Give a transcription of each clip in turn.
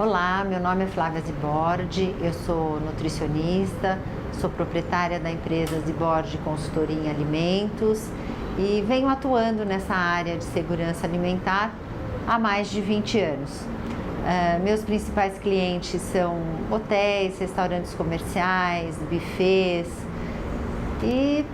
Olá, meu nome é Flávia Zibordi, eu sou nutricionista, sou proprietária da empresa Zibordi Consultoria em Alimentos e venho atuando nessa área de segurança alimentar há mais de 20 anos. Meus principais clientes são hotéis, restaurantes comerciais, buffets e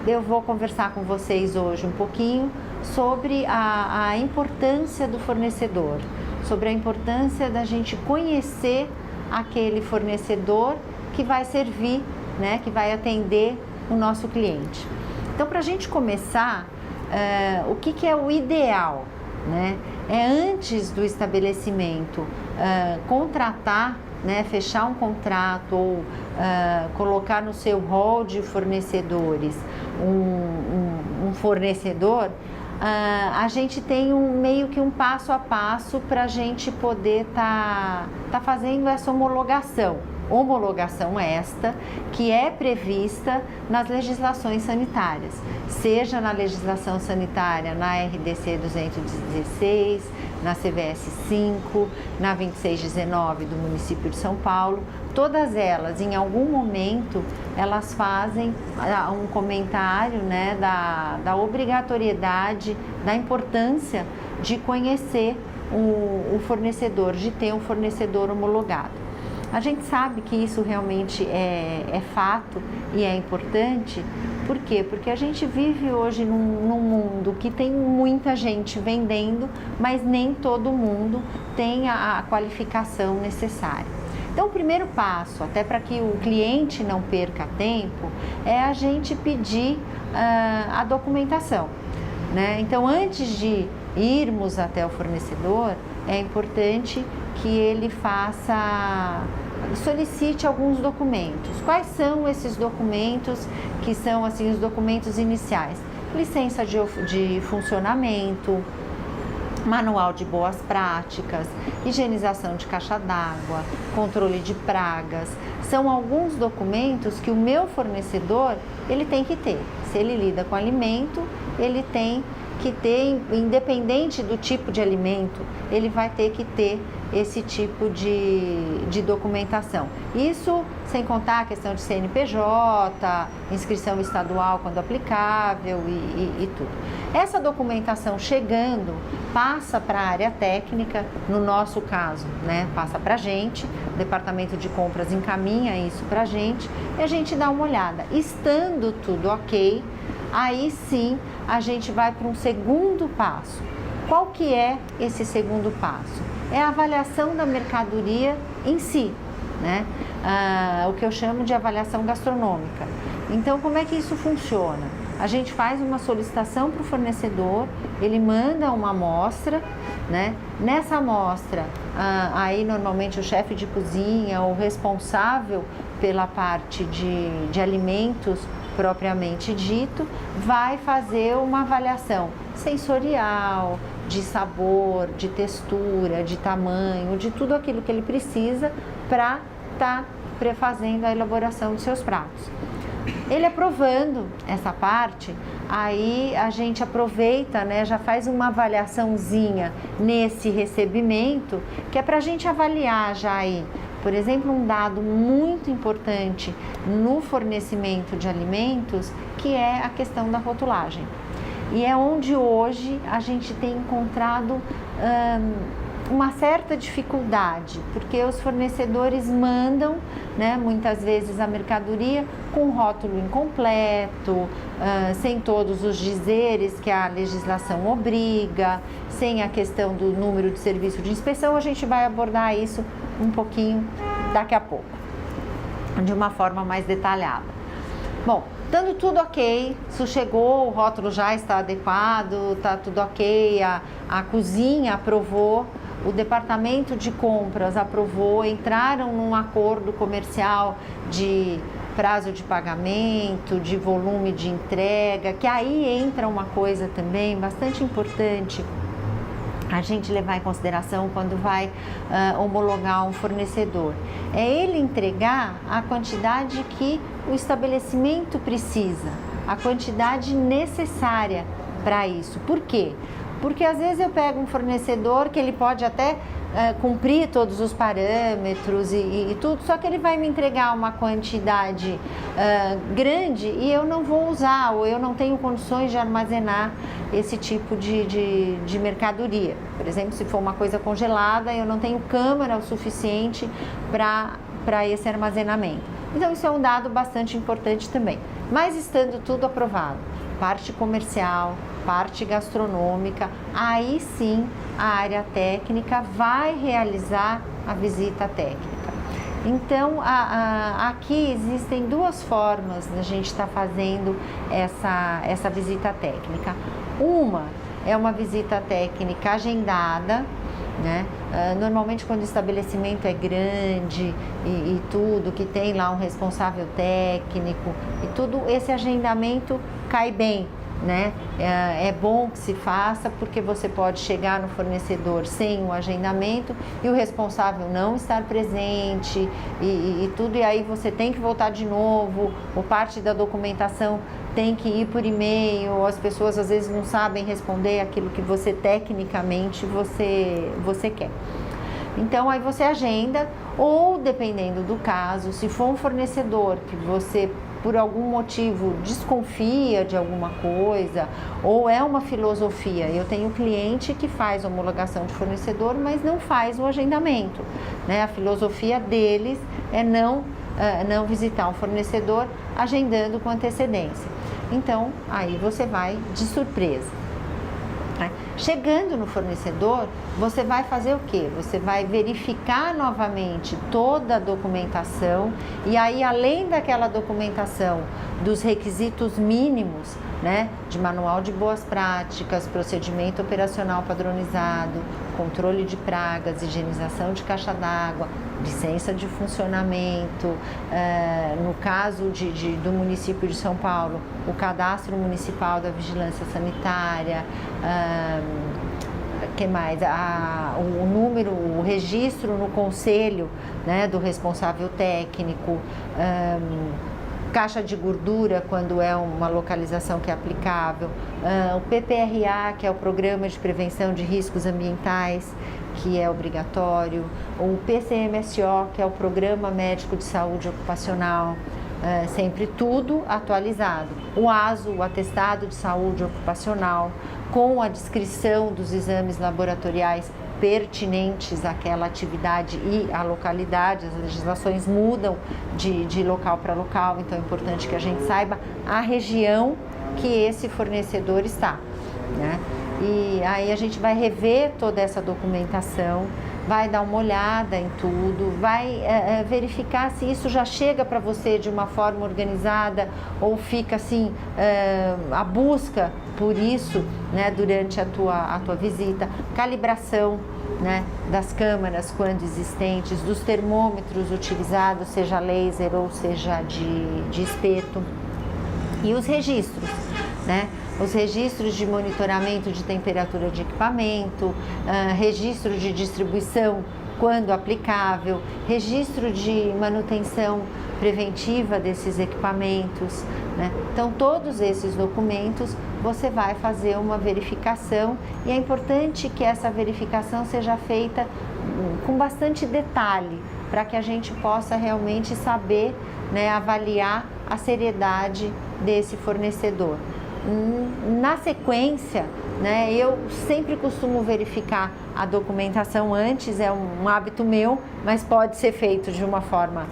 eu vou conversar com vocês hoje um pouquinho sobre a importância do fornecedor, sobre a importância da gente conhecer aquele fornecedor que vai servir, né, que vai atender o nosso cliente. Então, para a gente começar, o que é o ideal, né? É antes do estabelecimento contratar, né, fechar um contrato ou colocar no seu hall de fornecedores um fornecedor. A gente tem meio que um passo a passo para a gente poder tá fazendo essa homologação esta que é prevista nas legislações sanitárias, seja na legislação sanitária, na RDC 216, na CVS 5, na 2619 do município de São Paulo. Todas elas, em algum momento, elas fazem um comentário, né, da obrigatoriedade, da importância de conhecer o fornecedor, de ter um fornecedor homologado. A gente sabe que isso realmente é fato e é importante. Por quê? Porque a gente vive hoje num mundo que tem muita gente vendendo, mas nem todo mundo tem a qualificação necessária. Então, o primeiro passo, até para que o cliente não perca tempo, é a gente pedir a documentação, né? Então, antes de irmos até o fornecedor, é importante que ele solicite alguns documentos. Quais são esses documentos que são assim os documentos iniciais? Licença de funcionamento, manual de boas práticas, higienização de caixa d'água, controle de pragas. São alguns documentos que o meu fornecedor ele tem que ter. Se ele lida com alimento, ele tem que ter, independente do tipo de alimento, ele vai ter que ter esse tipo de documentação. Isso sem contar a questão de CNPJ, inscrição estadual quando aplicável e tudo. Essa documentação chegando passa para a área técnica, no nosso caso, né, passa para a gente, o departamento de compras encaminha isso para a gente e a gente dá uma olhada. Estando tudo ok, aí sim a gente vai para um segundo passo. Qual que é esse segundo passo? É a avaliação da mercadoria em si, né? O que eu chamo de avaliação gastronômica. Então, como é que isso funciona? A gente faz uma solicitação para o fornecedor, ele manda uma amostra, né? Nessa amostra, aí normalmente o chefe de cozinha, o responsável pela parte de alimentos propriamente dito, vai fazer uma avaliação sensorial, de sabor, de textura, de tamanho, de tudo aquilo que ele precisa para estar prefazendo a elaboração dos seus pratos. Ele aprovando essa parte, aí a gente aproveita, né, já faz uma avaliaçãozinha nesse recebimento, que é para a gente avaliar já aí. Por exemplo, um dado muito importante no fornecimento de alimentos, que é a questão da rotulagem. E é onde hoje a gente tem encontrado uma certa dificuldade, porque os fornecedores mandam, né, muitas vezes a mercadoria com rótulo incompleto, sem todos os dizeres que a legislação obriga, sem a questão do número de serviço de inspeção. A gente vai abordar isso um pouquinho daqui a pouco, de uma forma mais detalhada. Bom, estando tudo ok, isso chegou, o rótulo já está adequado, está tudo ok, a cozinha aprovou, o departamento de compras aprovou, entraram num acordo comercial de prazo de pagamento, de volume de entrega, que aí entra uma coisa também bastante importante a gente levar em consideração quando vai homologar um fornecedor. É ele entregar a quantidade que o estabelecimento precisa, a quantidade necessária para isso. Por quê? Porque às vezes eu pego um fornecedor que ele pode até cumprir todos os parâmetros e tudo, só que ele vai me entregar uma quantidade grande e eu não vou usar, ou eu não tenho condições de armazenar esse tipo de mercadoria. Por exemplo, se for uma coisa congelada, eu não tenho câmara o suficiente para esse armazenamento. Então, isso é um dado bastante importante também. Mas estando tudo aprovado, parte comercial, parte gastronômica, aí sim a área técnica vai realizar a visita técnica. Então, aqui existem duas formas da gente estar fazendo essa visita técnica. Uma é uma visita técnica agendada, né? Normalmente quando o estabelecimento é grande e tudo, que tem lá um responsável técnico e tudo, esse agendamento cai bem, né? É bom que se faça, porque você pode chegar no fornecedor sem o agendamento e o responsável não estar presente e tudo, e aí você tem que voltar de novo, ou parte da documentação tem que ir por e-mail, as pessoas às vezes não sabem responder aquilo que você tecnicamente você quer. Então aí você agenda, ou dependendo do caso, se for um fornecedor que você por algum motivo desconfia de alguma coisa, ou é uma filosofia. Eu tenho cliente que faz homologação de fornecedor, mas não faz o agendamento, né? A filosofia deles é não visitar um fornecedor agendando com antecedência. Então, aí você vai de surpresa. Chegando no fornecedor, você vai fazer o quê? Você vai verificar novamente toda a documentação e aí, além daquela documentação dos requisitos mínimos, né, de manual de boas práticas, procedimento operacional padronizado, controle de pragas, higienização de caixa d'água, licença de funcionamento, no caso do município de São Paulo, o cadastro municipal da vigilância sanitária, que mais? O número, o registro no conselho, né, do responsável técnico, caixa de gordura quando é uma localização que é aplicável, o PPRA, que é o Programa de Prevenção de Riscos Ambientais, que é obrigatório, o PCMSO, que é o Programa Médico de Saúde Ocupacional, sempre tudo atualizado. O ASO, o Atestado de Saúde Ocupacional, com a descrição dos exames laboratoriais pertinentes àquela atividade e à localidade. As legislações mudam de local para local, então é importante que a gente saiba a região que esse fornecedor está, né? E aí a gente vai rever toda essa documentação, vai dar uma olhada em tudo, vai verificar se isso já chega para você de uma forma organizada ou fica assim, a busca por isso, né, durante a tua visita, calibração, né, das câmaras quando existentes, dos termômetros utilizados, seja laser ou seja de espeto, e os registros, né? Os registros de monitoramento de temperatura de equipamento, registro de distribuição quando aplicável, registro de manutenção preventiva desses equipamentos, né? Então, todos esses documentos você vai fazer uma verificação e é importante que essa verificação seja feita com bastante detalhe, para que a gente possa realmente saber, né, avaliar a seriedade desse fornecedor. Na sequência, né, eu sempre costumo verificar a documentação antes, é um hábito meu, mas pode ser feito de uma forma,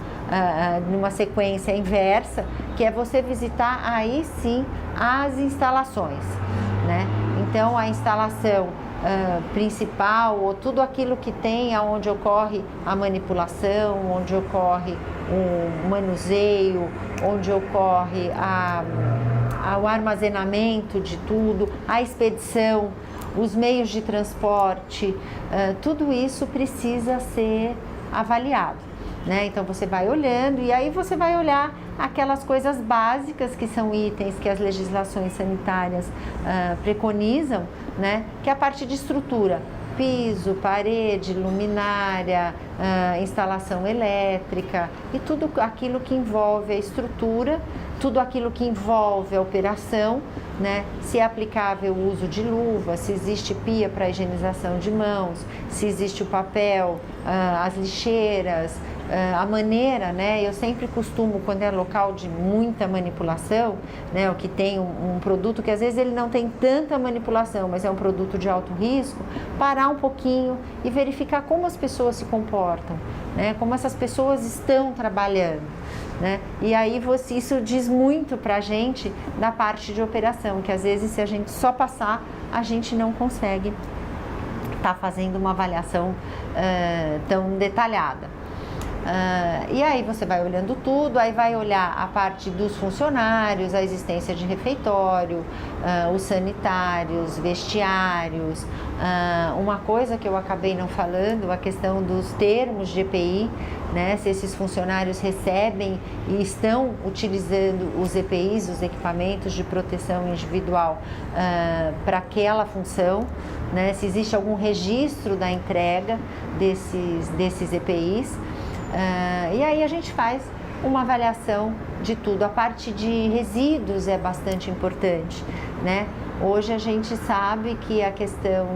numa sequência inversa, que é você visitar aí sim as instalações, né? Então, a instalação principal, ou tudo aquilo que tem onde ocorre a manipulação, onde ocorre o manuseio, onde ocorre o armazenamento de tudo, a expedição, os meios de transporte, tudo isso precisa ser avaliado, né? Então você vai olhando e aí você vai olhar aquelas coisas básicas que são itens que as legislações sanitárias preconizam, né? Que é a parte de estrutura, piso, parede, luminária, instalação elétrica e tudo aquilo que envolve a estrutura, tudo aquilo que envolve a operação, né? Se é aplicável o uso de luva, se existe pia para higienização de mãos, se existe o papel, as lixeiras, a maneira, né? Eu sempre costumo, quando é local de muita manipulação, né? O que tem um produto que às vezes ele não tem tanta manipulação, mas é um produto de alto risco, parar um pouquinho e verificar como as pessoas se comportam, né? Como essas pessoas estão trabalhando, né? E aí isso diz muito para a gente da parte de operação, que às vezes se a gente só passar, a gente não consegue estar fazendo uma avaliação tão detalhada. E aí você vai olhando tudo, aí vai olhar a parte dos funcionários, a existência de refeitório, os sanitários, vestiários. Uma coisa que eu acabei não falando, a questão dos termos de EPI, né? Se esses funcionários recebem e estão utilizando os EPIs, os equipamentos de proteção individual, para aquela função, né? Se existe algum registro da entrega desses EPIs. E aí a gente faz uma avaliação de tudo. A parte de resíduos é bastante importante, né? Hoje a gente sabe que a questão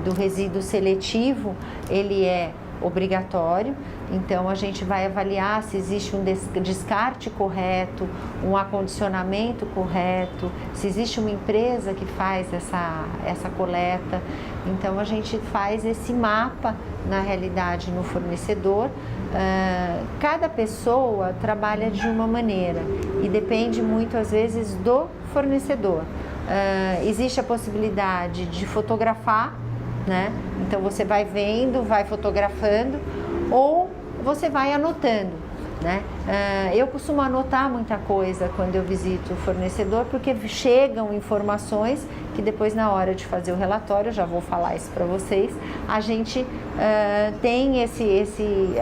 do resíduo seletivo, ele é obrigatório, então a gente vai avaliar se existe um descarte correto, um acondicionamento correto, se existe uma empresa que faz essa coleta. Então a gente faz esse mapa, na realidade, no fornecedor. Cada pessoa trabalha de uma maneira e depende muito, às vezes, do fornecedor. Existe a possibilidade de fotografar, né? Então você vai vendo, vai fotografando, ou você vai anotando, né? Eu costumo anotar muita coisa quando eu visito o fornecedor, porque chegam informações que depois, na hora de fazer o relatório, eu já vou falar isso para vocês, a gente tem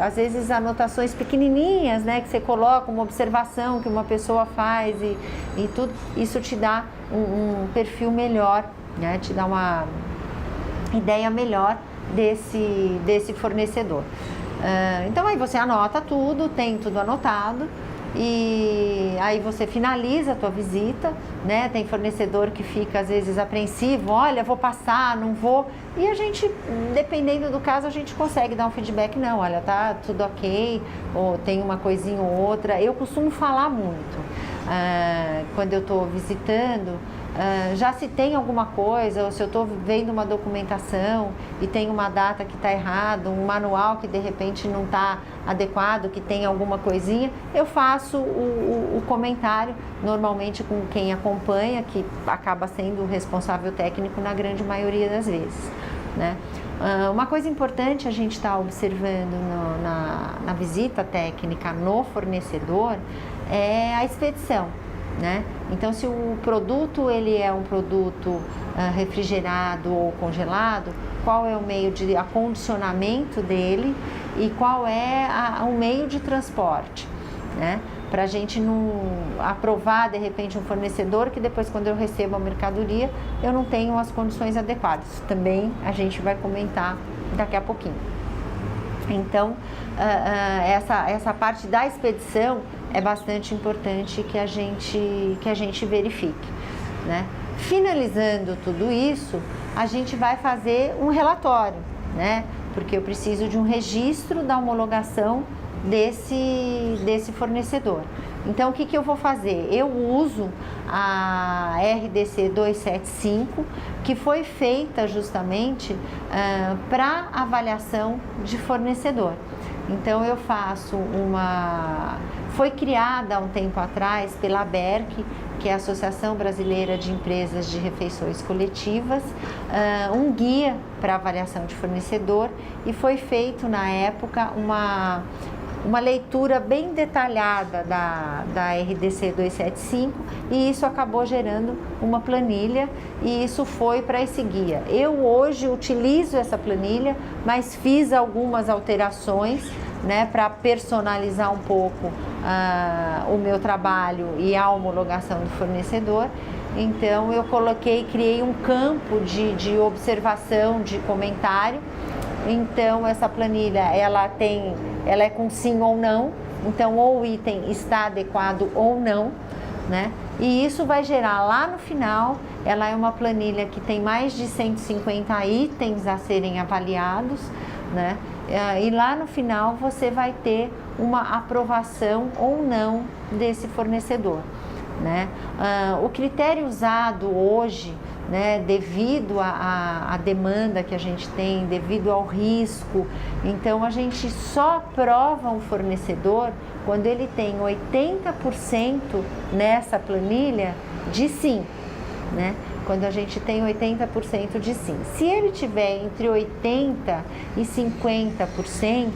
às vezes anotações pequenininhas, né, que você coloca, uma observação que uma pessoa faz e tudo, isso te dá um perfil melhor, né, te dá uma ideia melhor desse fornecedor. Então aí você anota tudo, tem tudo anotado, e aí você finaliza a tua visita, né? Tem fornecedor que fica às vezes apreensivo, olha, vou passar, não vou, e a gente, dependendo do caso, a gente consegue dar um feedback, não, olha, tá tudo ok, ou tem uma coisinha ou outra. Eu costumo falar muito quando eu estou visitando, já se tem alguma coisa, ou se eu estou vendo uma documentação e tem uma data que está errada, um manual que de repente não está adequado, que tem alguma coisinha, eu faço o comentário, normalmente com quem acompanha, que acaba sendo o responsável técnico na grande maioria das vezes, né? Uma coisa importante a gente está observando na visita técnica no fornecedor é a expedição, né? Então, se o produto ele é um produto refrigerado ou congelado, qual é o meio de acondicionamento dele e qual é o meio de transporte, né? Para a gente não aprovar, de repente, um fornecedor que depois, quando eu recebo a mercadoria, eu não tenho as condições adequadas. Isso também a gente vai comentar daqui a pouquinho. Então, essa parte da expedição é bastante importante que a gente verifique, né? Finalizando tudo isso, a gente vai fazer um relatório, né? Porque eu preciso de um registro da homologação desse fornecedor. Então, o que eu vou fazer? Eu uso a RDC 275, que foi feita justamente para avaliação de fornecedor. Então, eu faço foi criada há um tempo atrás pela ABERC, que é a Associação Brasileira de Empresas de Refeições Coletivas, um guia para avaliação de fornecedor, e foi feito na época uma leitura bem detalhada da RDC 275, e isso acabou gerando uma planilha, e isso foi para esse guia. Eu hoje utilizo essa planilha, mas fiz algumas alterações, né, para personalizar um pouco o meu trabalho e a homologação do fornecedor. Então eu criei um campo de observação, de comentário. Então essa planilha ela é com sim ou não, então ou o item está adequado ou não, né? E isso vai gerar lá no final, ela é uma planilha que tem mais de 150 itens a serem avaliados, né? E lá no final você vai ter uma aprovação ou não desse fornecedor, né? O critério usado hoje, né, devido à demanda que a gente tem, devido ao risco, então a gente só aprova um fornecedor quando ele tem 80% nessa planilha de sim, né? Quando a gente tem 80% de sim. Se ele tiver entre 80% e 50%,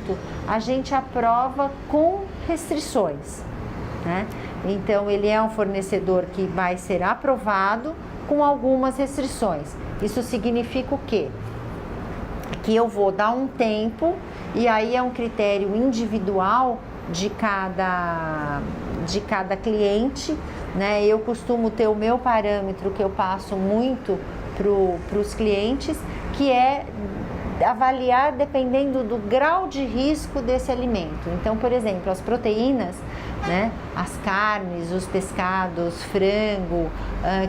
a gente aprova com restrições, né? Então, ele é um fornecedor que vai ser aprovado com algumas restrições. Isso significa o quê? Que eu vou dar um tempo, e aí é um critério individual de cada cliente, né? Eu costumo ter o meu parâmetro que eu passo muito para os clientes, que é avaliar dependendo do grau de risco desse alimento. Então, por exemplo, as proteínas, né, as carnes, os pescados, frango,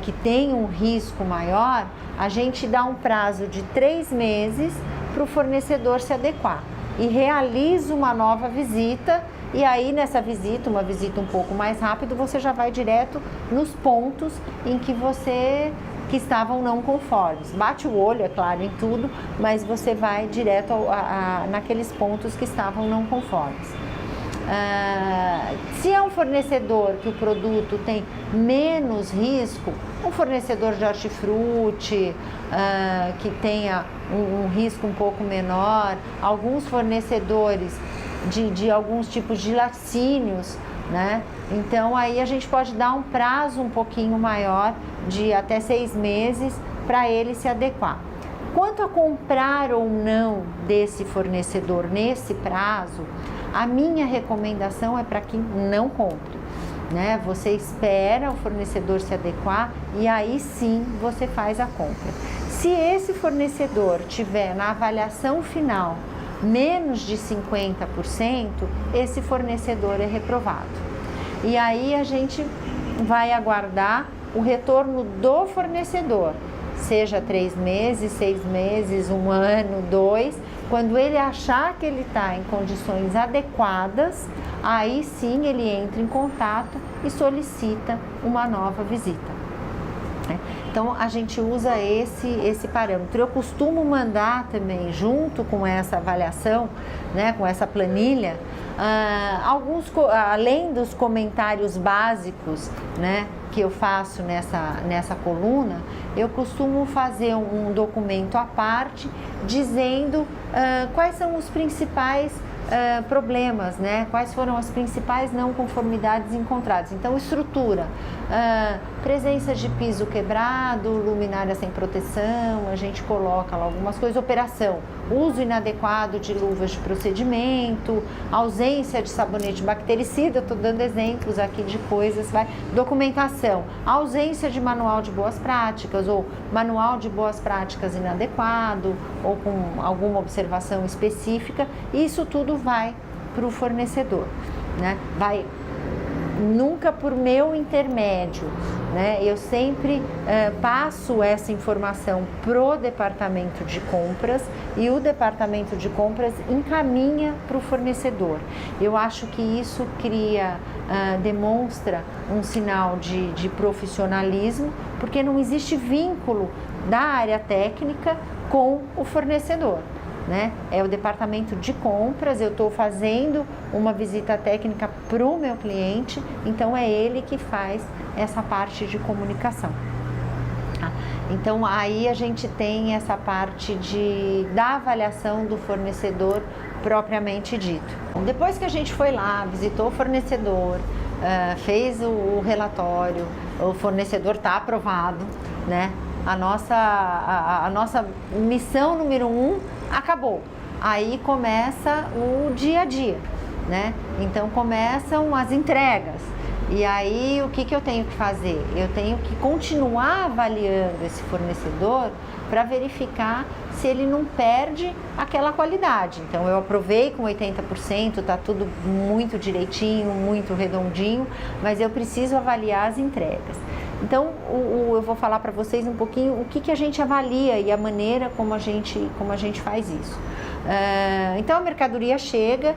que tem um risco maior, a gente dá um prazo de 3 meses para o fornecedor se adequar e realiza uma nova visita. E aí nessa visita, uma visita um pouco mais rápido, você já vai direto nos pontos em que estavam não conformes. Bate o olho, é claro, em tudo, mas você vai direto naqueles pontos que estavam não conformes. Se é um fornecedor que o produto tem menos risco, um fornecedor de hortifruti, que tenha um risco um pouco menor, alguns fornecedores de alguns tipos de laticínios, né? Então aí a gente pode dar um prazo um pouquinho maior, de até 6 meses, para ele se adequar. Quanto a comprar ou não desse fornecedor nesse prazo, a minha recomendação é para que não compre, né? Você espera o fornecedor se adequar e aí sim você faz a compra. Se esse fornecedor tiver na avaliação final menos de 50%, esse fornecedor é reprovado. E aí a gente vai aguardar o retorno do fornecedor, seja 3 meses, 6 meses, 1 ano, 2, quando ele achar que ele está em condições adequadas, aí sim ele entra em contato e solicita uma nova visita. Então a gente usa esse parâmetro. Eu costumo mandar também, junto com essa avaliação, né, com essa planilha, além dos comentários básicos, né, que eu faço nessa coluna, eu costumo fazer um documento à parte dizendo quais são os principais problemas, né? Quais foram as principais não conformidades encontradas. Então, estrutura, presença de piso quebrado, luminária sem proteção, a gente coloca lá algumas coisas, operação, uso inadequado de luvas de procedimento, ausência de sabonete bactericida, eu estou dando exemplos aqui de coisas, documentação, ausência de manual de boas práticas ou manual de boas práticas inadequado ou com alguma observação específica, isso tudo vai para o fornecedor, né? Vai nunca por meu intermédio, né? Eu sempre passo essa informação pro departamento de compras e o departamento de compras encaminha para o fornecedor. Eu acho que isso demonstra um sinal de profissionalismo, porque não existe vínculo da área técnica com o fornecedor, né? É o departamento de compras, eu estou fazendo uma visita técnica para o meu cliente, então é ele que faz essa parte de comunicação. Então aí a gente tem essa parte da avaliação do fornecedor propriamente dito. Depois que a gente foi lá, visitou o fornecedor, fez o relatório, o fornecedor está aprovado, né? A nossa missão número 1 acabou. Aí começa o dia a dia, né? Então começam as entregas. E aí, o que eu tenho que fazer? Eu tenho que continuar avaliando esse fornecedor para verificar se ele não perde aquela qualidade. Então, eu aprovei com 80%, está tudo muito direitinho, muito redondinho, mas eu preciso avaliar as entregas. Então, eu vou falar para vocês um pouquinho o que a gente avalia e a maneira como a gente faz isso. Então, a mercadoria chega,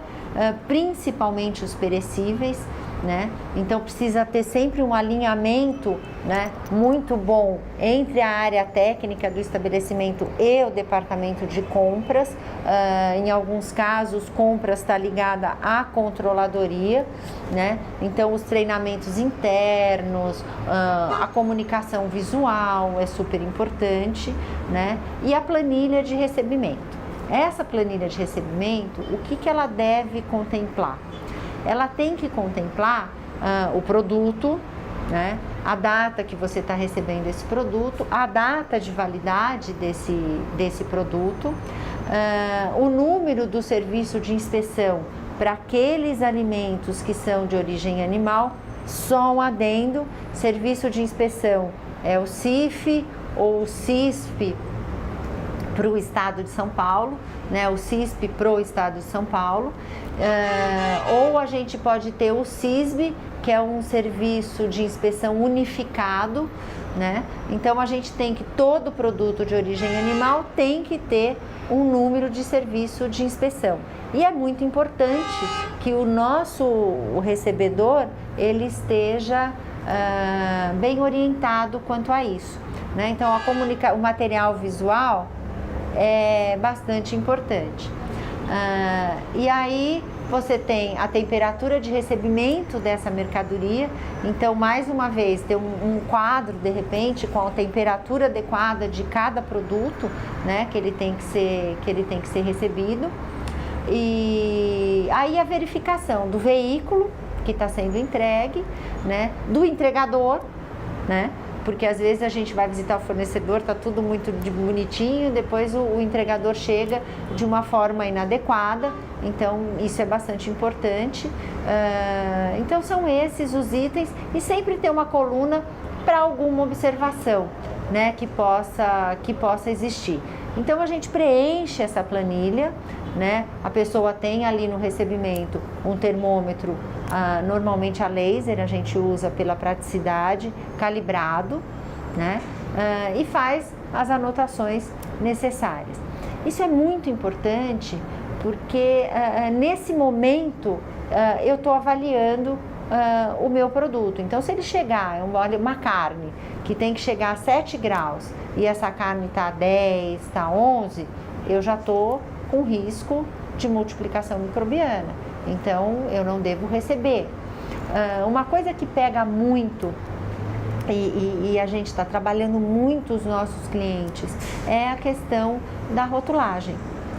principalmente os perecíveis, né? Então precisa ter sempre um alinhamento, né, muito bom entre a área técnica do estabelecimento e o departamento de compras. Em alguns casos, compras está ligada à controladoria, né? Então os treinamentos internos, a comunicação visual é super importante, né? E a planilha de recebimento. Essa planilha de recebimento, o que ela deve contemplar? Ela tem que contemplar o produto, né? A data que você está recebendo esse produto, a data de validade desse produto, o número do serviço de inspeção para aqueles alimentos que são de origem animal. Só um adendo: serviço de inspeção é o CIF ou o CISP para o estado de São Paulo, né? O CISP para o estado de São Paulo, ou a gente pode ter o CISB, que é um serviço de inspeção unificado, né? Então a gente tem que, todo produto de origem animal tem que ter um número de serviço de inspeção. E é muito importante que o recebedor ele esteja bem orientado quanto a isso, né? Então o material visual é bastante importante. E aí você tem a temperatura de recebimento dessa mercadoria. Então, mais uma vez, ter um quadro, de repente, com a temperatura adequada de cada produto, né, que ele tem que ser recebido. E aí a verificação do veículo que está sendo entregue, né, do entregador, né? Porque às vezes a gente vai visitar o fornecedor, está tudo muito bonitinho, depois o entregador chega de uma forma inadequada, então isso é bastante importante. Então são esses os itens, e sempre ter uma coluna para alguma observação, né, que possa existir. Então a gente preenche essa planilha, né? A pessoa tem ali no recebimento um termômetro, normalmente a laser, a gente usa pela praticidade, calibrado, né? E faz as anotações necessárias. Isso é muito importante porque nesse momento eu estou avaliando o meu produto. Então, se ele chegar, uma carne que tem que chegar a 7 graus e essa carne está a 10, está a 11, eu já estou com risco de multiplicação microbiana. Então, eu não devo receber. Uma coisa que pega muito, e a gente está trabalhando muito os nossos clientes, é a questão da rotulagem,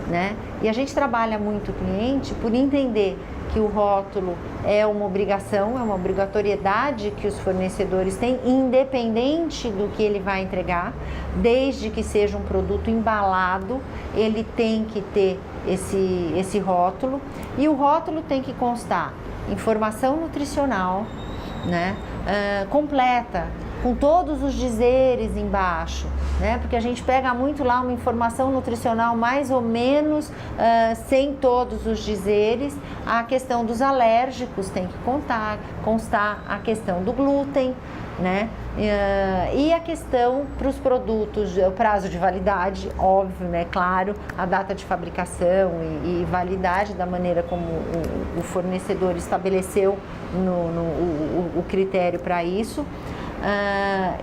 né? E a gente trabalha muito o cliente por entender que o rótulo é uma obrigação, é uma obrigatoriedade que os fornecedores têm, independente do que ele vai entregar, desde que seja um produto embalado, ele tem que ter esse rótulo, e o rótulo tem que constar informação nutricional, né, completa, com todos os dizeres embaixo, né? Porque a gente pega muito lá uma informação nutricional mais ou menos sem todos os dizeres. A questão dos alérgicos tem que constar a questão do glúten, né? E a questão para os produtos, o prazo de validade, óbvio, né? Claro, a data de fabricação e validade da maneira como o fornecedor estabeleceu o critério para isso.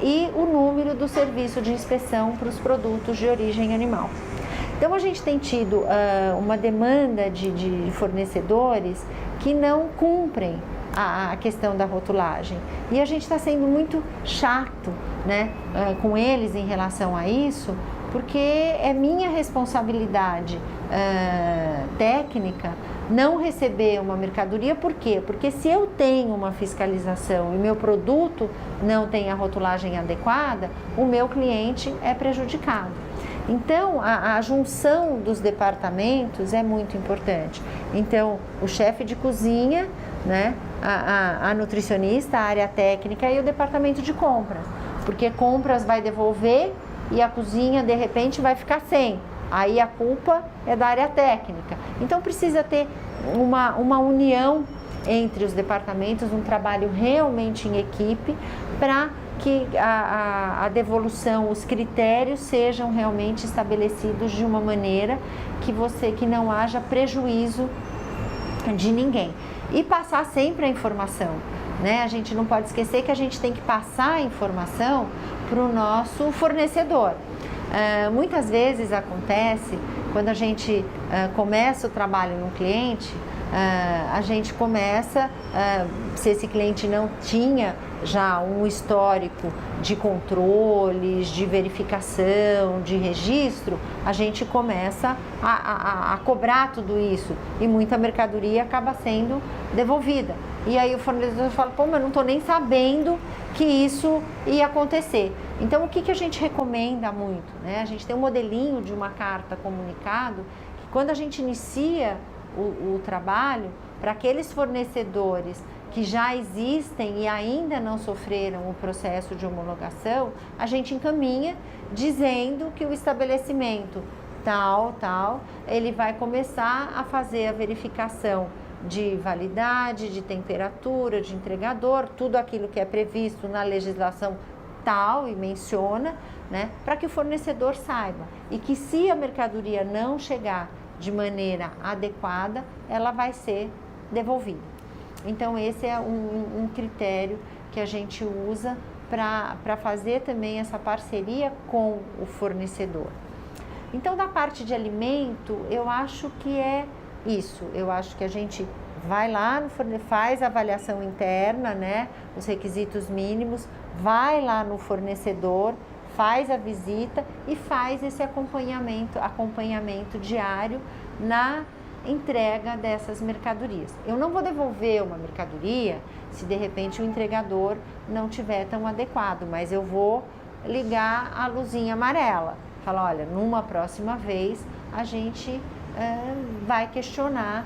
E o número do serviço de inspeção para os produtos de origem animal. Então a gente tem tido uma demanda de fornecedores que não cumprem a questão da rotulagem, e a gente está sendo muito chato, né, com eles em relação a isso, porque é minha responsabilidade técnica não receber uma mercadoria. Por quê? Porque se eu tenho uma fiscalização e meu produto não tem a rotulagem adequada, o meu cliente é prejudicado. Então, a junção dos departamentos é muito importante. Então, o chefe de cozinha, né, a nutricionista, a área técnica e o departamento de compras, porque compras vai devolver e a cozinha de repente vai ficar sem. Aí a culpa é da área técnica. Então precisa ter uma união entre os departamentos, um trabalho realmente em equipe para que a devolução, os critérios sejam realmente estabelecidos de uma maneira que não haja prejuízo de ninguém. E passar sempre a informação, né? A gente não pode esquecer que a gente tem que passar a informação para o nosso fornecedor. Muitas vezes acontece, quando a gente começa o trabalho no cliente, a gente começa, se esse cliente não tinha já um histórico de controles, de verificação, de registro, a gente começa a cobrar tudo isso e muita mercadoria acaba sendo devolvida. E aí o fornecedor fala, pô, mas não estou nem sabendo que isso ia acontecer. Então o que a gente recomenda muito, né? A gente tem um modelinho de uma carta comunicado que quando a gente inicia o trabalho, para aqueles fornecedores que já existem e ainda não sofreram o processo de homologação, a gente encaminha dizendo que o estabelecimento tal, ele vai começar a fazer a verificação de validade, de temperatura, de entregador, tudo aquilo que é previsto na legislação tal e menciona, né, para que o fornecedor saiba e que se a mercadoria não chegar de maneira adequada, ela vai ser devolvida. Então esse é um critério que a gente usa para fazer também essa parceria com o fornecedor. Então da parte de alimento, eu acho que é isso, eu acho que a gente vai lá no fornecedor, faz a avaliação interna, né, os requisitos mínimos, vai lá no fornecedor, faz a visita e faz esse acompanhamento diário na entrega dessas mercadorias. Eu não vou devolver uma mercadoria se de repente o entregador não tiver tão adequado, mas eu vou ligar a luzinha amarela. Falar, olha, numa próxima vez a gente vai questionar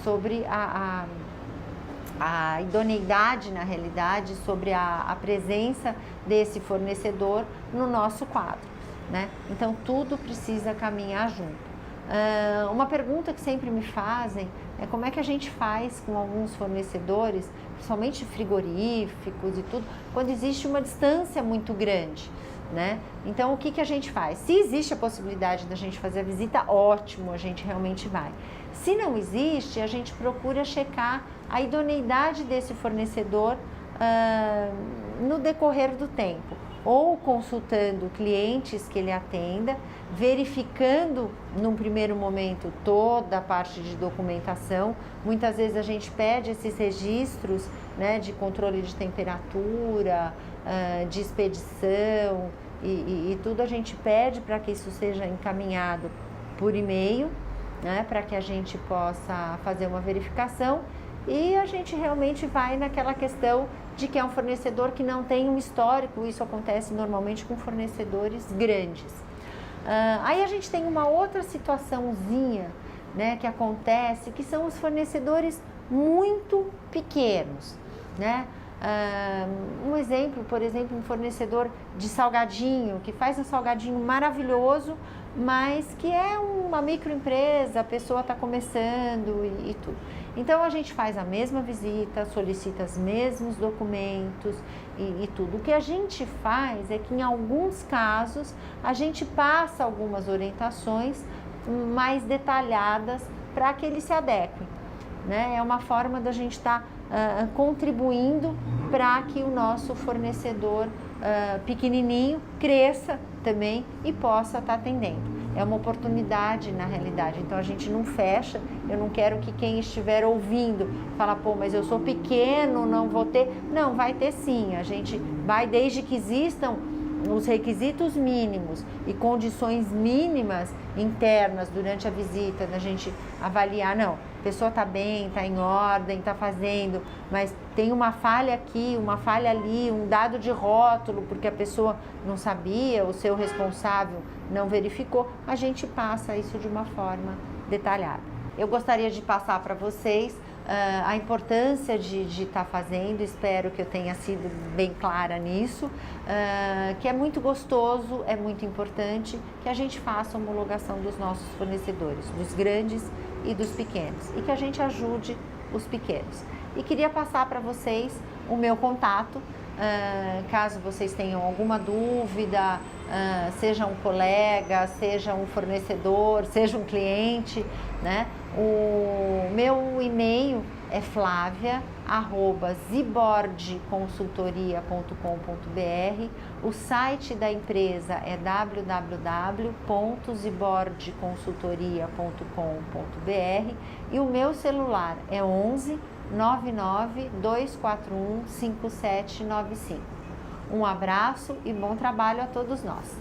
sobre a idoneidade, na realidade, sobre a presença desse fornecedor no nosso quadro, né? Então, tudo precisa caminhar junto. Uma pergunta que sempre me fazem é como é que a gente faz com alguns fornecedores, principalmente frigoríficos e tudo, quando existe uma distância muito grande, né? Então, o que a gente faz? Se existe a possibilidade da gente fazer a visita, ótimo, a gente realmente vai. Se não existe, a gente procura checar a idoneidade desse fornecedor no decorrer do tempo, ou consultando clientes que ele atenda, verificando num primeiro momento toda a parte de documentação. Muitas vezes a gente pede esses registros, né, de controle de temperatura, de expedição e tudo a gente pede para que isso seja encaminhado por e-mail, né, para que a gente possa fazer uma verificação. E a gente realmente vai naquela questão de que é um fornecedor que não tem um histórico, isso acontece normalmente com fornecedores grandes. Aí a gente tem uma outra situaçãozinha, né, que acontece, que são os fornecedores muito pequenos, né? Um exemplo, por exemplo, um fornecedor de salgadinho, que faz um salgadinho maravilhoso, mas que é uma microempresa, a pessoa está começando e tudo. Então a gente faz a mesma visita, solicita os mesmos documentos e tudo. O que a gente faz é que em alguns casos a gente passa algumas orientações mais detalhadas para que eles se adequem, né? É uma forma da gente estar contribuindo para que o nosso fornecedor pequenininho cresça também e possa estar atendendo. É uma oportunidade na realidade, então a gente não fecha. Eu não quero que quem estiver ouvindo fala, pô, mas eu sou pequeno, não vou ter. Não, vai ter sim, a gente vai, desde que existam os requisitos mínimos e condições mínimas internas durante a visita, da gente avaliar, não, a pessoa está bem, está em ordem, está fazendo, mas tem uma falha aqui, uma falha ali, um dado de rótulo, porque a pessoa não sabia, o seu responsável não verificou, a gente passa isso de uma forma detalhada. Eu gostaria de passar para vocês a importância de estar fazendo, espero que eu tenha sido bem clara nisso, que é muito gostoso, é muito importante que a gente faça a homologação dos nossos fornecedores, dos grandes e dos pequenos, e que a gente ajude os pequenos. E queria passar para vocês o meu contato, caso vocês tenham alguma dúvida, seja um colega, seja um fornecedor, seja um cliente, né? O meu e-mail é flavia@zibordconsultoria.com.br. O site da empresa é www.zibordconsultoria.com.br e o meu celular é 11 99 241 5795. Um abraço e bom trabalho a todos nós.